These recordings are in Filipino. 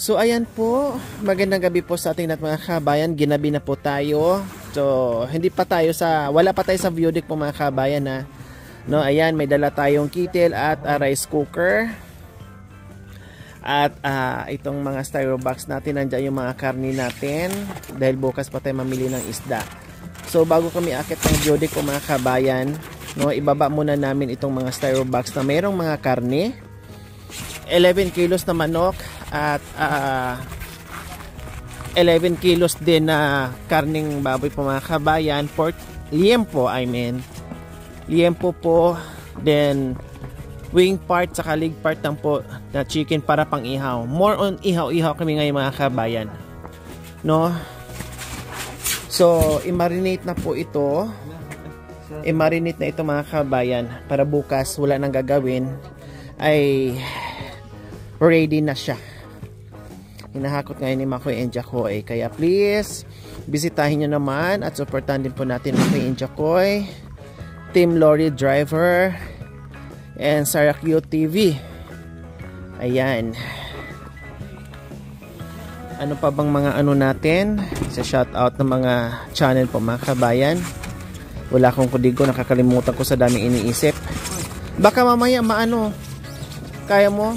So ayan po, magandang gabi po sa ating lahat mga kabayan. Ginabi na po tayo. So wala pa tayo sa view deck po mga kabayan ha. No, ayan, may dala tayong kettle at rice cooker. At itong mga styro box natin, nandiyan yung mga karni natin. Dahil bukas pa tayo mamili ng isda. So bago kami akit ng view deck po mga kabayan, no, ibaba muna namin itong mga styro box na mayroong mga karni. 11 kilos na manok at 11 kilos din na karning baboy po mga kabayan. Pork liempo, liempo po. Then wing part saka leg part lang po na chicken para pang ihaw. More on ihaw kami ngayon mga kabayan, no? So i-marinate na po ito. I-marinate na ito mga kabayan para bukas wala nang gagawin ay ready na siya. Hinahakot ngayon ni Makoy and Jacoy. Kaya please, bisitahin nyo naman at supportan din po natin Makoy and Jacoy, Team Lorry Driver, and Sarah Q TV. Ayan. Ano pa bang mga ano natin? Sa shoutout ng mga channel po mga kabayan. Wala akong kudigo, nakakalimutan ko sa daming iniisip. Baka mamaya maano, kaya mo?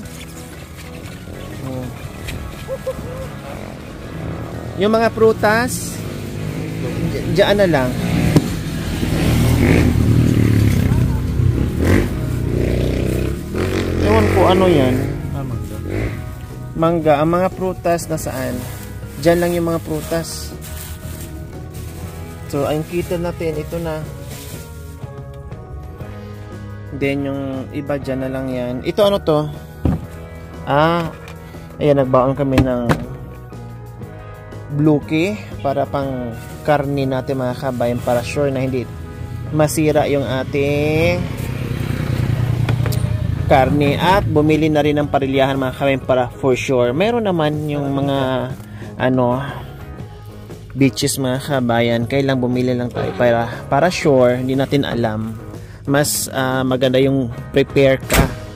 Yung mga prutas diyan na lang. Ewan ko ano yan. Mangga. Ang mga prutas nasaan? Diyan lang yung mga prutas. So ang kita natin ito na. Then yung iba diyan na lang yan. Ito ano to? Ayan, nagbaon kami ng blue key para pang karni natin mga kabayan, para sure na hindi masira yung ating karni. At bumili na rin ng parilyahan mga kabayan para for sure. Meron naman yung mga beaches mga kabayan, kailang bumili lang tayo para sure. Hindi natin alam, mas maganda yung prepare ka,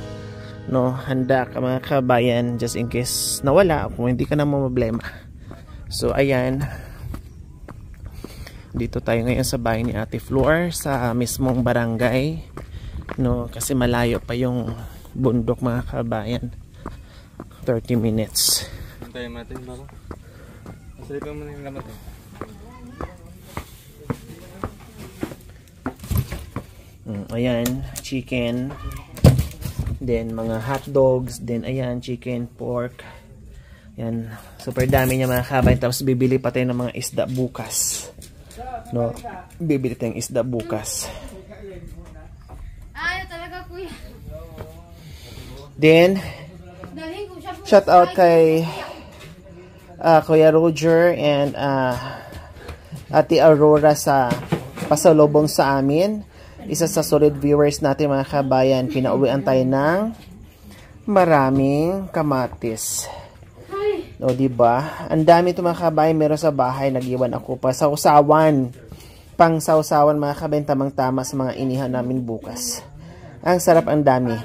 no, handa ka mga kabayan just in case nawala, kung hindi ka na problema. So ayan, dito tayo ngayon sa bahay ni Ate Flor sa mismong barangay, no, kasi malayo pa yung bundok mga kabayan. 30 minutes. Antayin natin baba. Masalipan mo na yung lamat Ayan, chicken, then mga hot dogs, then ayan, chicken, pork. Yan, super dami niya mga kabayan. Tapos bibili pa tayo ng mga isda bukas, no, bibili tayong isda bukas. Ay, talaga kuya. Then shout out kay Kuya Roger and Ate Aurora sa pasalubong sa amin. Isa sa solid viewers natin mga kabayan. Pinauwian tayo ng maraming kamatis. O diba? Ang dami ito mga kabayan. Meron sa bahay. Nag-iwan ako pa. Sausawan. Pang sausawan mga kabayan. Tamang-tama sa mga inihan namin bukas. Ang sarap, ang dami.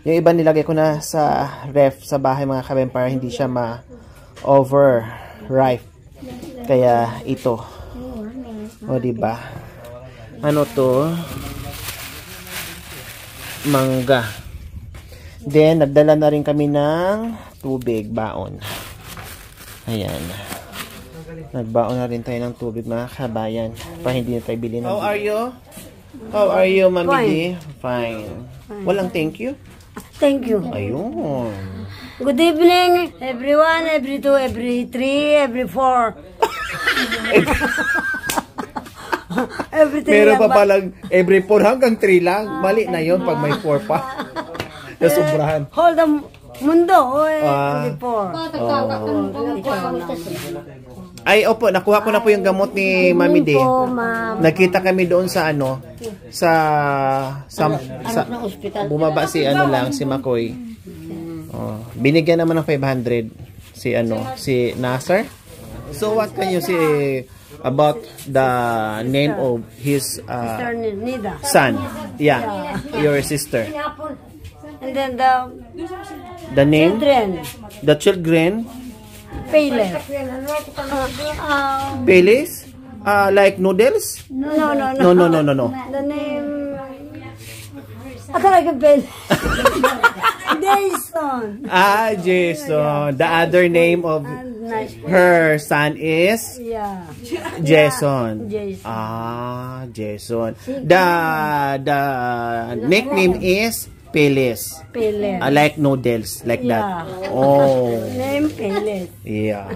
Yung iba nilagay ko na sa ref sa bahay mga kabayan para hindi siya ma-over-ripe. Kaya ito. O diba? Ano to? Mangga. Then, nagdala na rin kami ng tubig, baon. Ayan. Nagbaon na rin tayo ng tubig mga kabayan. Pa hindi na tayo bilhin ng tubig. How are you? How are you, Mami D? Fine. Walang thank you? Thank you. Ayun. Good evening, everyone, every 2, every 3, every 4. Every 3 Meron pa lang palang every 4 hanggang 3 lang. Mali na yun pag may 4 pa. Nasubrahan. Hold the mundo. Every 4. Ay, opo, nakuha ko na po yung gamot ni Mami D. Nakita kami doon sa bumaba si si Makoy. Binigyan naman ng 500 si Nasser. So what can you say about the name of his son? Yeah, your sister. And then The name? children, The children? Payless. Pelis? Like noodles? No. No. The name, talaga Payless. Jason. Jason. The other name of Nice. her son is Yeah. Jason. Jason. Jason. The nickname is Pelis. Payless. Like noodles, like that. Yeah. Oh, Name Payless. yeah.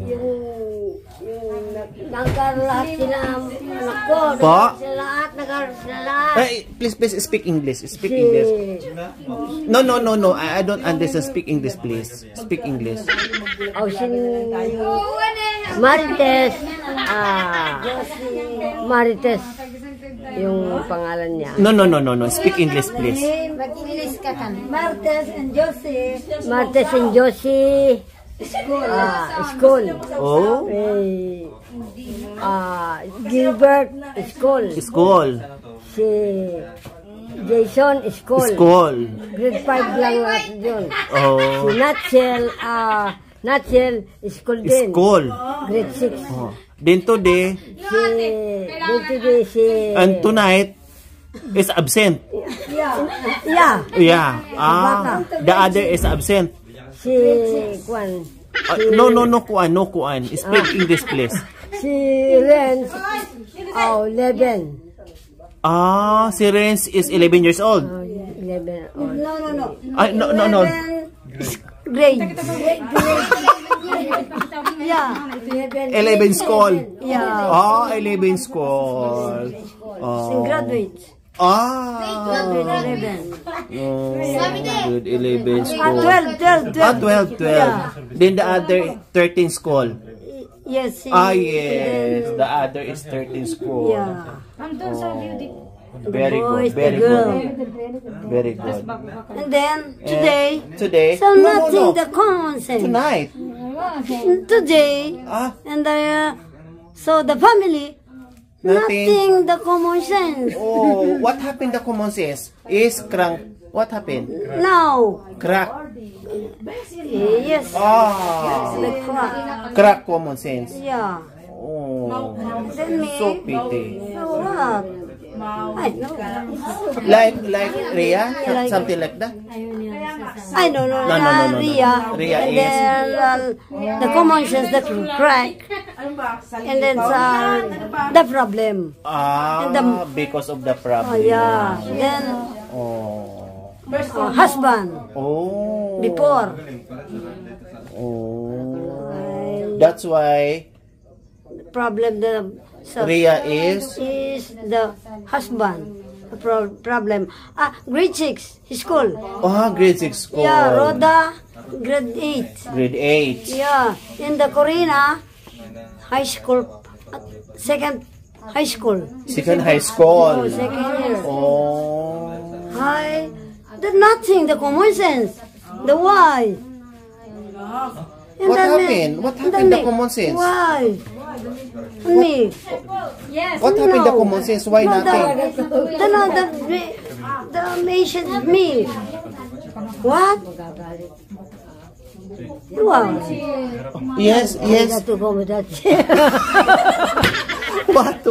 Yung nagkaroon lahat sila ang anak ko. Po? Nagkaroon sila lahat. Please speak English. Speak English. No. I don't understand. Speak English, please. Speak English. Marites, yung pangalan niya. No. Speak English, please. Mag-English ka kan. Martes and Josie. School. Oh, Gilbert, school. school. Si Jason, school. School. Grade 5 lang natin yun. Oh, Si Natchel, school din. school. Grade 6. Oh. Then today Si and tonight is absent. Yeah. Yeah. The other is absent. Si Kwan. No, kuan. Speak English, please. Si Renz. 11. Si Renz is 11 years old. 11. No. Grade. Yeah. 11 school. Yeah. 11 school. And graduate. Grade 11 school. 12. 12. Then the other 13 school. Yes. Yes. The other is 13 school. Yeah. Very good. Very good. And then Today. so nothing the common sense. Tonight. Today. And so the family. Nothing the common sense. Oh, what happened? The common sense is crank. What happened? Now. Crack. Yes. The crack. Crack common sense. Yeah. Oh, Then me. so pity. So what? I know. Like Rhea, something like that. I don't know. No. Rhea. Rhea And is then the common sense that crack. And then the problem. Because of the problem. Yeah. Then husband. Before. That's why Problem Rhea is the husband. The problem. Grade 6 school. grade 6 school. Yeah, Rhoda, grade 8. Grade 8. Yeah, in the Corina high school, second high school. Second high school. Second year. Hi. The nothing, the common sense. The why. And What then happened? What happened the common sense? Why? Me. What happened the common sense? Why nothing? The patient me. What? Wow. Yes.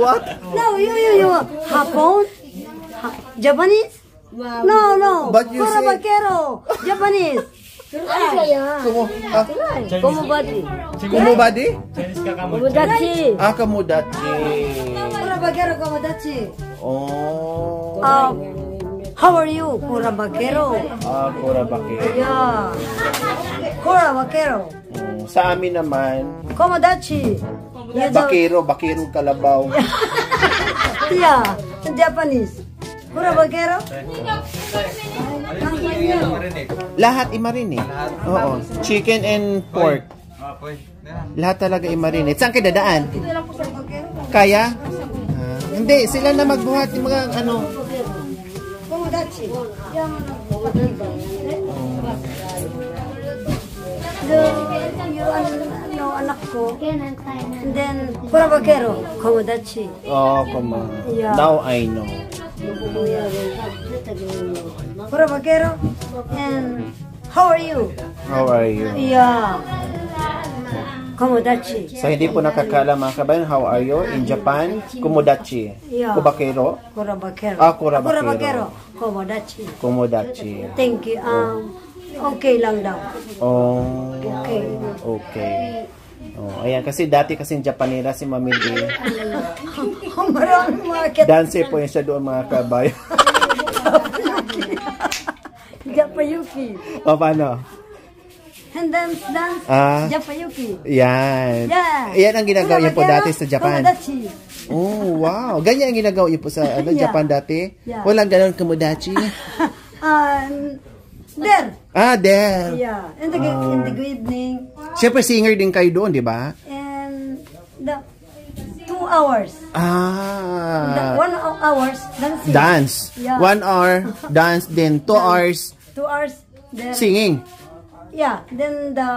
What? No, you. Hapon? Japanese? No. But you say... Vaquero. Japanese. Komobadi. Kumubadi? Komodachi. Kamudachi. Vaquero Komodachi. Oh. How are you, Kura Vaquero? Kura Vaquero. Yeah. Kura Vaquero. Sa amin naman, Komodachi. Bakero kalabaw. Yeah, Japanese. Kura Vaquero? Lahat i-marinate. Oo. Chicken and pork. Lahat talaga i-marinate. Saan kayo dadaan? Kaya? Hindi, sila na magbuhat yung mga ano. Komodachi. Yung anak ko. And then, Kura Vaquero. Komodachi. Oh, come on. Yeah. Now I know. Pura Vaquero. And how are you? How are you? Yeah. Komodachi. So, hindi po nakakala mga kabayan, how are you? In Japan, Komodachi. Yeah. Kubakero? Pura Vaquero. Ah, Pura Pura Vaquero. Vaquero. Komodachi. Komodachi. Thank you. Okay lang daw. Oh, Okay. okay. Oh, ayan, kasi dati kasing Japanera si Mami D. Maraming market. Dancer po yun siya doon mga kabayan. Japayuki. O, paano? And dance. Japayuki. Yan. Yeah. Yan ang ginagawa niyo po Pura dati sa Japan. Komodachi. Oh, wow. Ganyan ang ginagawa niyo po sa Yeah. Japan dati? Yeah. Walang ganon Komodachi? There. Ah, there. Yeah. In the good evening. Siyempre singer din kayo doon, di ba? And the 2 hours. The Ah. 1 hours dancing. Dance. Yeah. 1 hour, dance, then 2 hours 2 hours. Then singing. yeah. Then the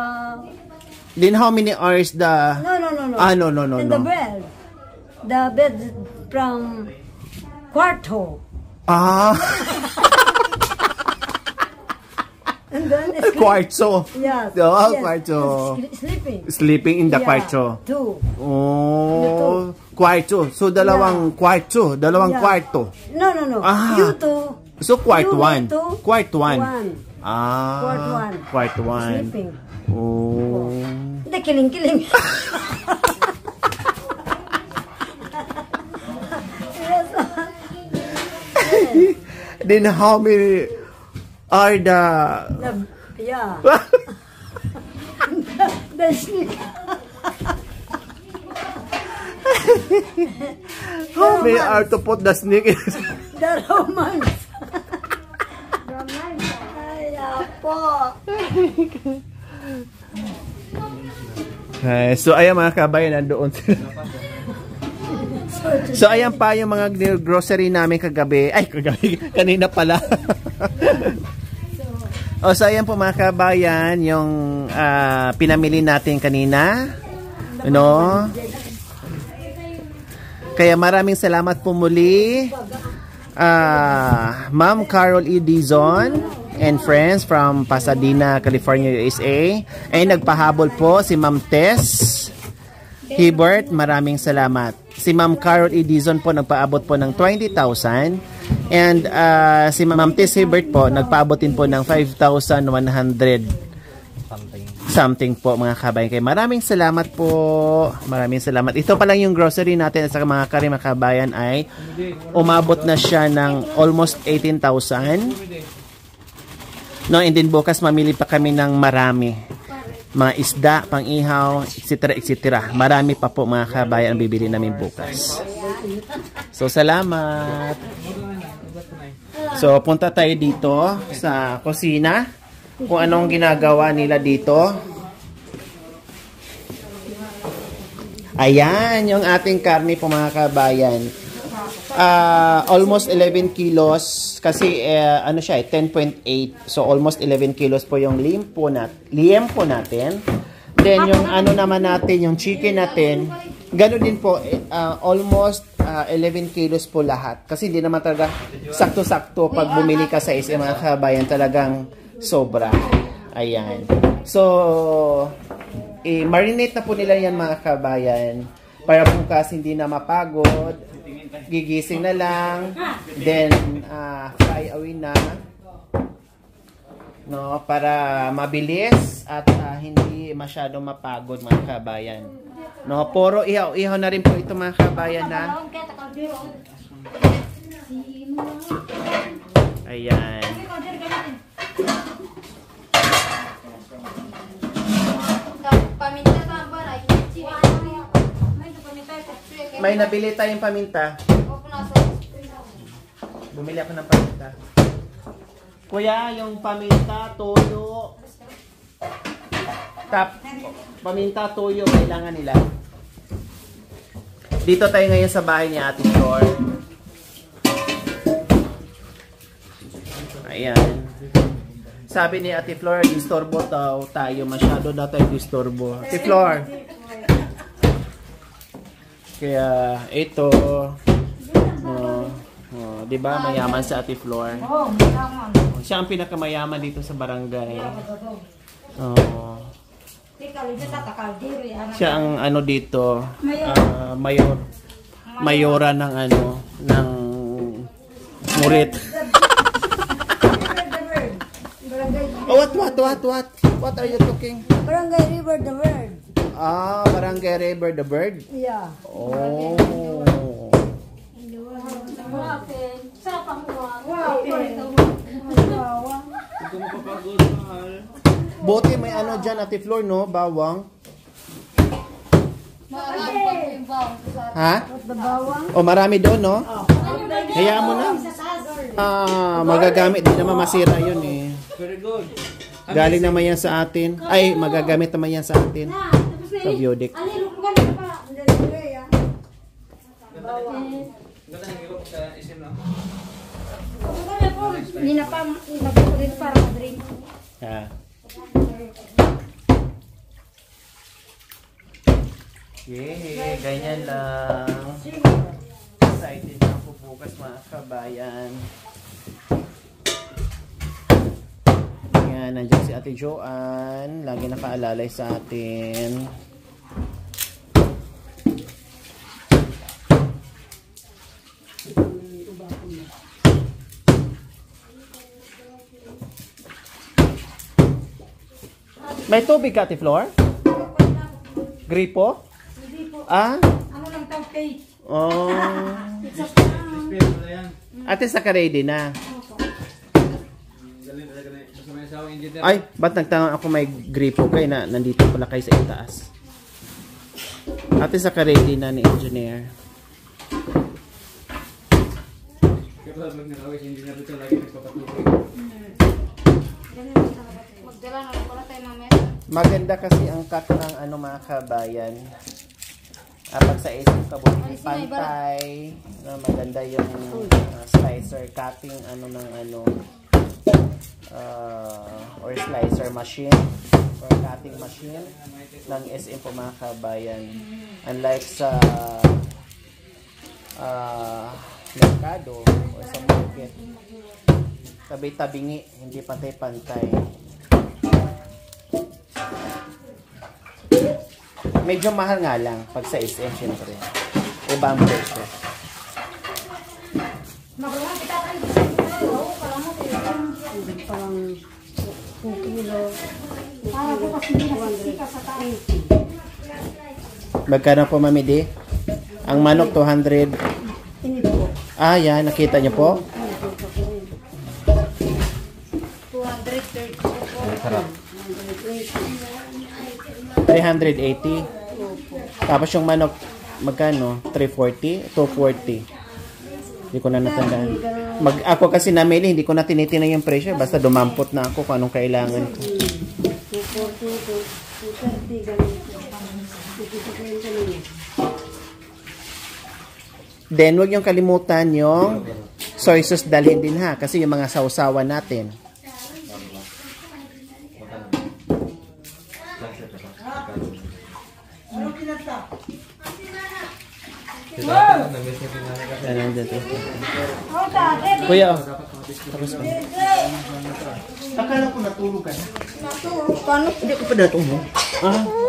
Then how many hours the... no. Ah, no. And the bed. The bed from Cuarto. Ah, And then sleep. kwarto. Yeah. Oh, yes. kwarto. Sleeping. Sleeping in the Yeah. kwarto. 2. Oh, kwarto. So, dalawang kwarto. Dalawang Yeah. kwarto. No. Ah. You 2. So, quart You one. need to Quart one. one. Ah. Quart one. Quart one. Sleeping. Oh. Hindi, kiling. Yes. Then how many are the... Yeah. The sleep. How many are to put the snake in? The romance. Ay, apo. So, ayan mga kabayan, nandoon sila. So, ayan pa yung mga grocery namin kagabi. Ay, kagabi. Kanina pala. So, ayan po mga kabayan, yung pinamili natin kanina. No? Kaya maraming salamat po muli. Ma'am Carol E. Dizon and friends from Pasadena, California, USA. Ay nagpahabol po si Ma'am Tess Hebert, maraming salamat. Si Ma'am Carol E. Dizon po nagpaabot po ng 20,000 and si Ma'am Tess Hebert po nagpaabot din po ng 5,100 something po mga kabayan. Kaya maraming salamat po. Maraming salamat. Ito pa lang yung grocery natin at sa mga kabayan ay umabot na siya ng almost 18,000. No, and then bukas mamili pa kami ng marami. Mga isda, pang-ihaw, etc. Marami pa po mga kabayan ang bibili namin bukas. So, salamat. So, punta tayo dito sa kusina. Kung anong ginagawa nila dito. Ayan, yung ating karne po mga kabayan. Almost 11 kilos kasi ano siya 10.8. So almost 11 kilos po yung liempo natin. Then yung ano naman natin, yung chicken natin, gano'n din po almost 11 kilos po lahat. Kasi hindi naman talaga sakto-sakto pag bumili ka sa SM mga kabayan, talagang sobra. Ayan. So, marinate na po nila yan mga kabayan para bukas hindi na mapagod. Gigising na lang. Then, fry away na. No, para mabilis at hindi masyadong mapagod mga kabayan. No, puro ihaw na rin po ito mga kabayan na. Ayan. May nabili tayong paminta. Bumili ako ng paminta. Kuya, yung paminta, toyo. Paminta, toyo, kailangan nila. Dito tayo ngayon sa bahay ni Ate Flor. Ayan. Sabi ni Ate Flor, disturbo tayo. Masyado na tayo disturbo. Ate Flor. Kaya ito 'di ba? Mayaman si Ate Flor. Oh, mayaman. Siya ang pinakamayaman dito sa barangay. Oo. Siya ang ano dito, mayora ng ano, ng Murit. Oh, what are you talking? Barangay River the Bird. Ah, Barangay River the Bird? Yeah. Oh. Bote may ano dyan, Ate Flor, no? Bawang. Ha? O, marami doon, no? Hayaan mo na. Magagamit. Di naman masira yun, eh. Very good. Galing naman yan sa atin. Ay, magagamit naman yan sa atin. Sa Biodic. Hindi na pa, nagpulit para mag-drink. Ha. Yay, ganyan lang. Excited na ako bukas, mga kabayan. Yan, nandiyan si Ate Joanne. Lagi nakaalalay sa atin. May tubig ka, Ate Flor? Gripo? Ah? Ano lang tawag kay? Oh. Ate, saka ready na. Ay, ba't nagtanong ako may gripo kayo na nandito pala kayo sa itaas? Ate, saka ready na ni engineer. Maganda kasi ang cut ng ano, mga kabayan. Pag sa isip kabuti pantay, maganda yung slicer cutting ano ng ano or slicer machine or cutting machine ng SM po, mga kabayan. Unlike sa merkado or sa market, tabi-tabingi, hindi pantay-pantay. Medyo mahal nga lang pag sa SM, syempre. Iba ang presyo. Parang 2 kilo. Para po kasi nasisika sa tayo. Magkano po, Mami D? Ang manok, 200. Ini po. Ah, yan. Nakita niyo po? 230. Sarap. 380. Tapos yung manok, magkano? 340? 240. Hindi ko na natandaan. Ako kasi namili, hindi ko na tinitinang yung presyo. Basta dumampot na ako kung anong kailangan ko. 240, 230. Then, huwag yung kalimutan yung soy sauce, dalhin din ha. Kasi yung mga sausawan natin. Kuya, tapos ko. Akala ko natulog ka na. Natulog ka no? Hindi ko pa natulog.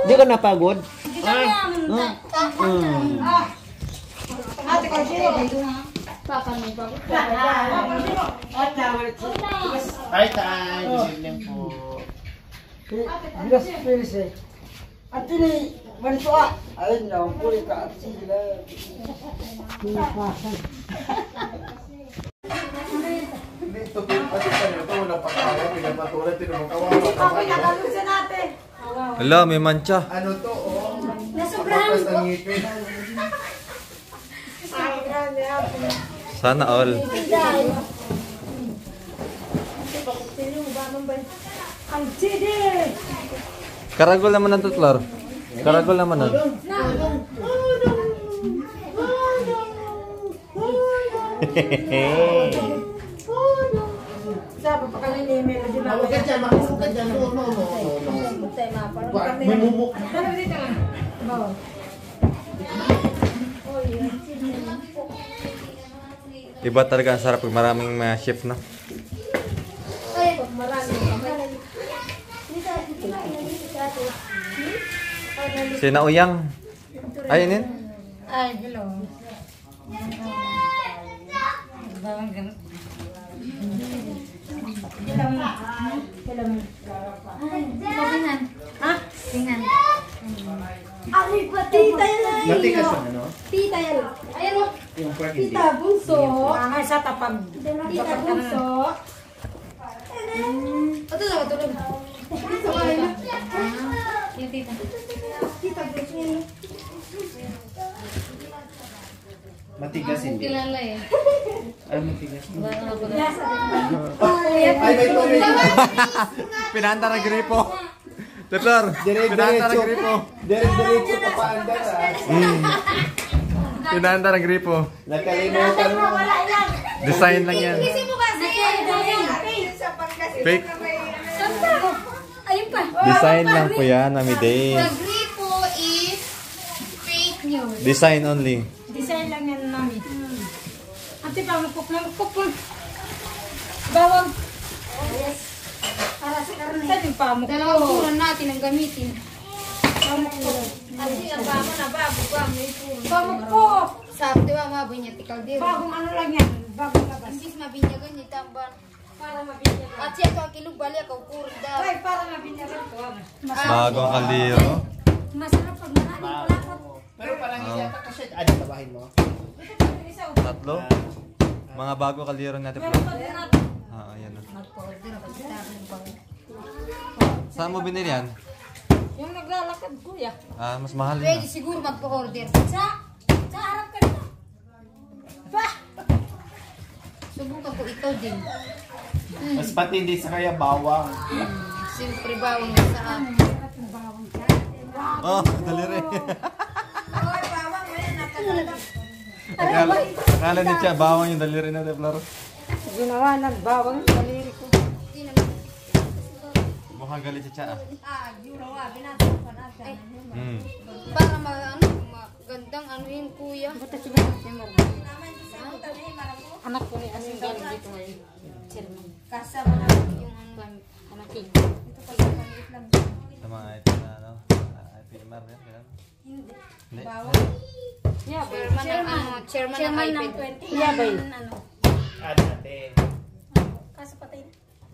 Hindi ka napagod? Ate ko siya. Hi, Tay. Good evening po. Bilas pilis eh. At ini manito ayun lang puli ka at sila. Hindi ito pati pa nito wala pa kaya pinapatulan tinumakawawa. Okay, nakalusin natin. Hala, may mancha. Ano to? Oh. Nasubrahan Papas ang ngipin. Sana all. Ang chidi! Karagol naman ang tutlor. Karagol naman nun. Sabi pa kami ni Melody ba? Huwag ka dyan, makulog ka dyan. No. May mumuk. Ano dito nga? Bawa. Iba talaga ang sarap pag maraming mga chef na. Sinauyang. Ay, yun. Ay, hello. Tingnan. Ha? Tingnan. Ay, tita yan. Matigas yung ano? Tita yan. Ayan o. Yung pork hindi. Tita bunso. Ay, sa tapag. Tita bunso. Ito na, ito na. Yung tita. Tita bunso. Matigas hindi. Kilala eh. Ay, matigas. Ay, Ay, may tubig. Pinanta ng gripo. Teplar, pinanta ng Dire-diretso. gripo. Dire-diretso pa paandar ah. Pinanta ng gripo. Nakalimutan mo. Design lang yan. Kasi mo kasi. Fake. Ayun pa. Design lang po yan, Mami Day. The gripo is fake news. Design only. Design lang yan, mami. Ate pa, magpuk mo. Bawang. para sa karne. Saan yung pamuk? Dalawang puran natin ang gamitin. Kasi ang bamo na bago ba? May puro. Pamuk po. Sabi diba mabinya tikal dito. Bagong ano lang yan. Bagong labas. Hindi mabinyagan ni tamban. Para mabinyagan. At siya to ang kilog bali ako kurang daw. Ay, para mabinyagan ko. Bagong kaldero. Masarap pag maraming kulakot. Pero parang hindi yata kasi ano tabahin mo? Tatlo. Mga bago kaldero natin po. Ayan na. Mag-order ako sa akin pang. Saan mo binili yan? Yung naglalakad, kuya. Mas mahal Pwede yun. siguro magpa-order. Sa harap ka dito. Subukan ko ito din. Mas pati hindi sa kaya bawang. Siyempre bawang na sa akin. Oh, daliri. Ay, bawang mo yan. Akala ni Tia, bawang yung daliri na Teplar. Ginawa ng bawang sa daliri ko. Hindi naman. Mukhang galit si Tia. Ginawa, binasa pa natin. Para magandang ano yun kuya. Buta si Mama. Anak ko ni Asing galing dito ngayon. Chairman. Kasama na. Yung ano. Anakin. Ito pala maliit lang. Sa mga IP na ano. IP Mar yan. Hindi. Hindi. Yeah, boy. Chairman ng ng iPad. 20. Yeah, boy. Ano? Ano natin? Kaso patay.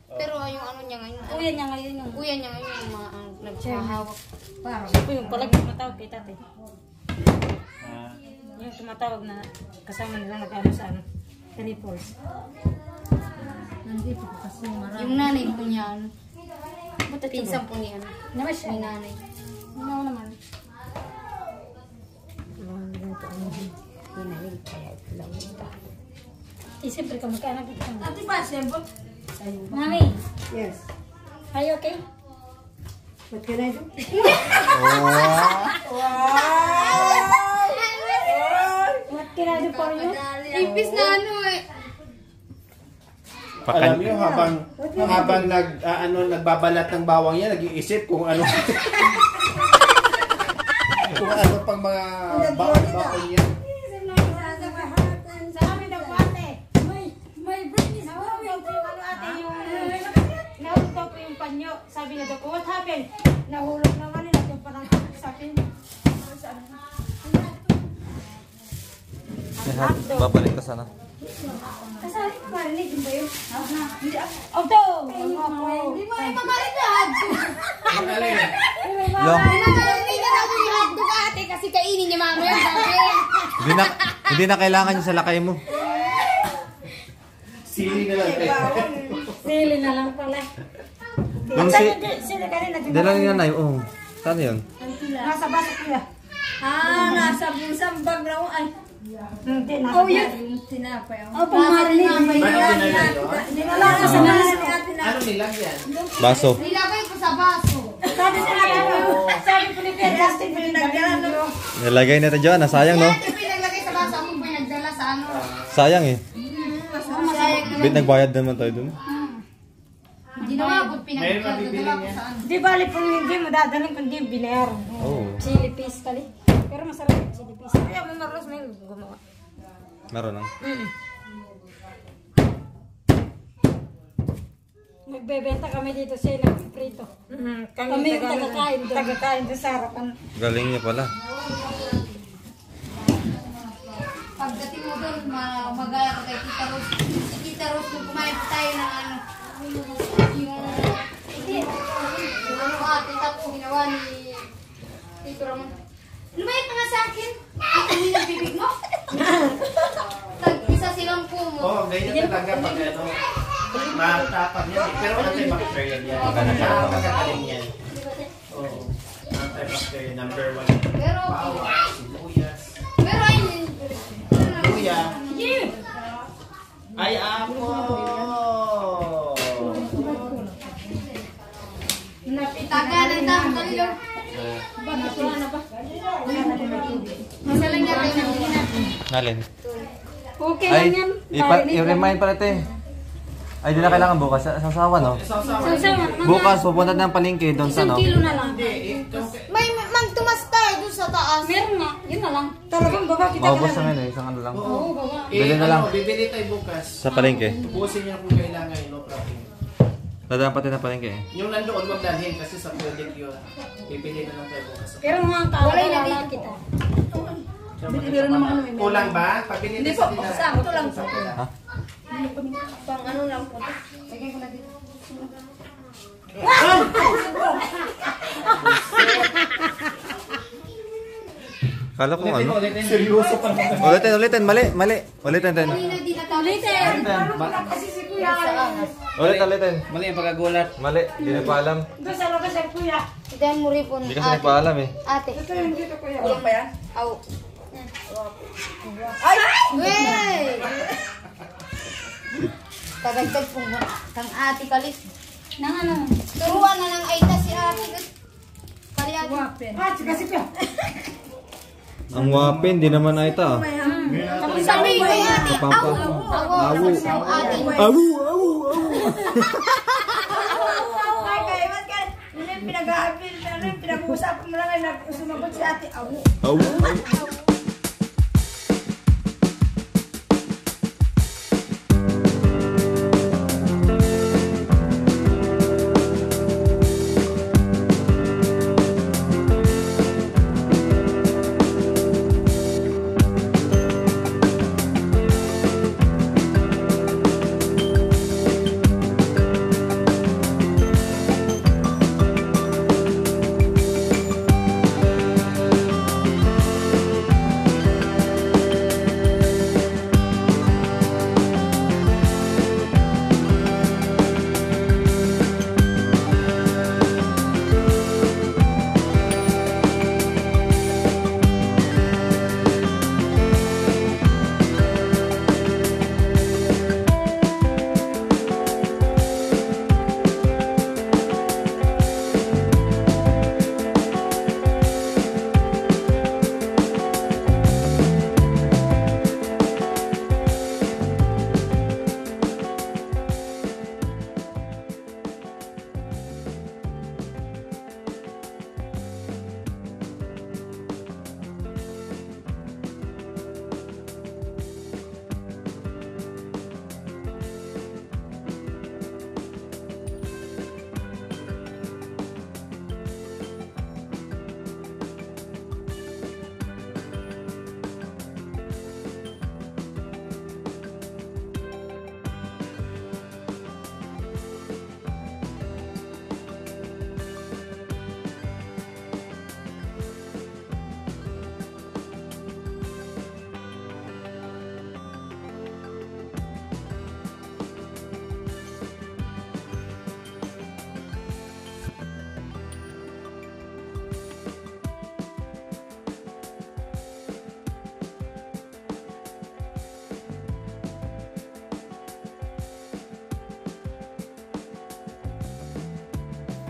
Pero yung ano niya ngayon. Uyan niya ngayon yung Kuya niya ngayon yung mga nagpahawak. parang. Ito yung palag tumatawag kay tate. Ah, Yung tumatawag na kasama nila nag-ano sa ano. Triples. Nandito ko kasi marami. Yung nanay po niya, ano, Buta pinsan po niya, ano, Naman siya. may nanay. Ano naman? Hinahin kaya ito lang ito. Siyempre ka magkaanak ito. Ate ba, siyempre? Mami. Yes. Are you okay? What can I do? What can I do for you? Ipis na ano eh. alam niyo habang nagbabalat ng bawang yan, nag-iisip kung ano kung ano pang mga baon niya. Sa amin daw po ate. May brain is going. Ano ate yung nahulog daw po yung panyo. Sabi na daw po, what happened? Nahulog naman nila yung parang sa akin. Babalik ka sana. Kasali ko marinig ba yun? Auto! Hindi mo yung mamaritad. Ang alin? Yung, Hindi na natin yung hotdog ate kasi kainin niya mamaya. hindi na kailangan yung sa lakay mo. Sili na lang. Sili na lang pala. Yung si... Sili kanina. Dala niya na yun. Saan yun? Nasa baso kuya. Nasa busang bag na ako. Ay, Hindi, nasa baso. yung tinapay. Oh, pumarinig. Dinala ka sa nasa ni ate na. Ano nilagyan? Baso. Nilagay ko sa baso. Sabi sila sabi ko ni Pierre, Justin, pinagdala. Nilagay natin dyan. Sayang, no? Ate pinaglagay sa baso. Ako po yung nagdala sa ano. Sayang eh. Nagbayad naman tayo dun. Ginawa ko pinagdala ko sa ano. Di bali kung hindi mo dadaling kundi binayaran. Oo. Chili paste kali. Pero masarap yung chili paste. Kaya mo maros may gumawa. Meron lang. Nagbebenta kami dito siya nagpiprito. Kami yung tagakain doon. Tagakain doon sa harapan. Galing niya pala. Pagdating mo doon, magaya ka kay Tita Rose. Si Tita Rose, kung kumain tayo ng ano, yung ate, tapos ginawa ni Tito Ramon. Lumayat ka nga sa akin. Ito yung bibig mo. Isa silang pumo. Oo, ganyan talaga pag ano, matapang yan. Pero antibacterial yan. Nakakagaling yan. Oo. Antibacterial, number 1. Pero, Sibuyas. pero ay, Luya. Ay, ako! taga ng tao kalilo. Masalang niya kayo ng hindi natin. Nalin. Okay Ay, lang yan. i-remind pala ito eh. Ay, di na kailangan bukas. Sasawa, no? Bukas, pupunta ng palengke doon sa, no? Kilo na lang. May magtumas tayo doon sa taas. Meron nga. Yun na lang. Talagang baba kita Maubos na ngayon eh. Isang ano lang. Oo, baba. Bili na lang. Bibili tayo bukas. Sa palengke. Bukusin niyo kung kailangan, no problem. Dadaan pati ng palengke eh. Yung nandoon, wag dalhin kasi sa project yun. Bibili na lang tayo bukas. Pero mga kawala kita. Kulang ba? Pabili na sa tindahan. Sa ito lang po. Ha? Pang ano lang po. Lagay ko na dito. Kala ko ano? Seryoso pa naman. Ulitin. Mali. Ulitin. Kanina di natapos. Ulitin. Mali ang pagkagulat. Mali. Hindi na pa alam. Doon sa labas ay kuya. Then mo ripon. Hindi kasi pa alam eh. Ate. Ito yung dito kuya. Kulang pa yan? Aw. Ay! Wey! Tagagtag po mo. Kang ate kalit. Nang ano? Turuan na ng aita si ate. Kali ate. Ah, sige kuya. Ang wapin, di naman ay ita. Sabi ko ate. Pampa. Awu. Ate. Awu. Ay, kaya man ka. Yun yung pinag-uusapan mo lang ay sumagot si ate. Awu. Awu.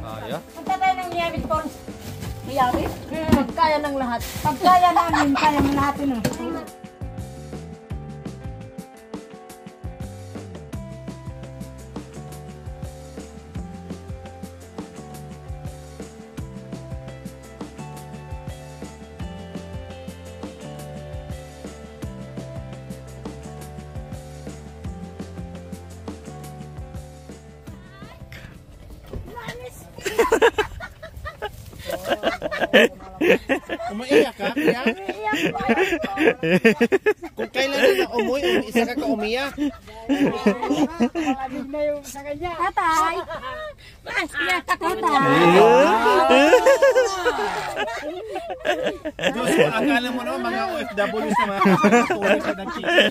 Kaya? Punta tayo ng Miami Falls. Miami? Kaya ng lahat. Pag kaya namin, kaya mo natin. Umaiyak ka, kaya? Kung kailan na umuwi, isa ka umiyak. Tatay! Tatay! Diyos ko, akala mo naman mga OFW sa mga katulog sa nagkita.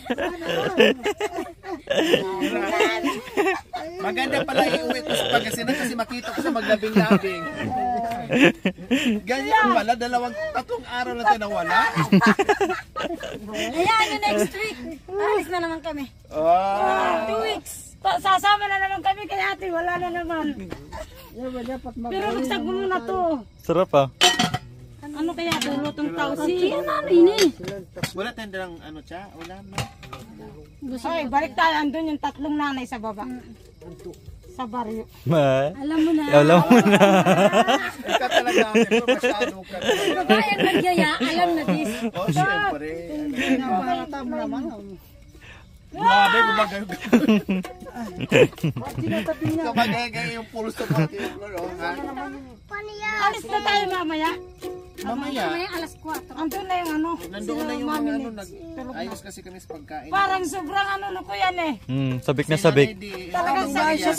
Maganda pala iuwi ko sa Pangasinan kasi makita ko sa maglabing-labing. Ganyan pala, tatlong araw na tayo nawala. Ayan, yung next week. Alis na naman kami. 2 weeks. Sasama na naman kami kay ate. Wala na naman. Pero magsag mo muna to. Sarap ah. Ano kaya ito? Lutong tausi. Ini. Wala tayong dalang ano siya? Wala mo. Ay, balik tayo. Andun yung tatlong nanay sa baba. Sa baryo. Alam mo na. Alam mo na. Ikaw talaga, pero masyado ka. Babayan magyaya, alam na this. Oh, siyempre. Grabe, gumagayo. Gumagayo yung pulso mo. Alis na tayo mamaya. Mamaya. Alas 4. Andun na yung ano. Nandoon na yung mga ano, ayos kasi kami sa pagkain. Parang sobrang ano ko yan eh. Sabik na sabik. Talagang sa siya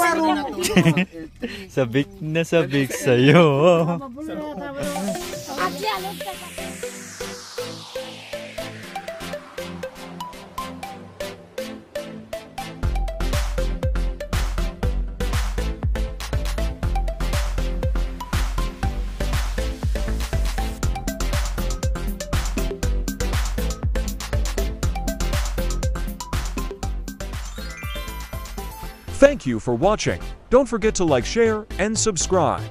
Sabik na sabik sa'yo. At yan, Thank you for watching. Don't forget to like, share, and subscribe.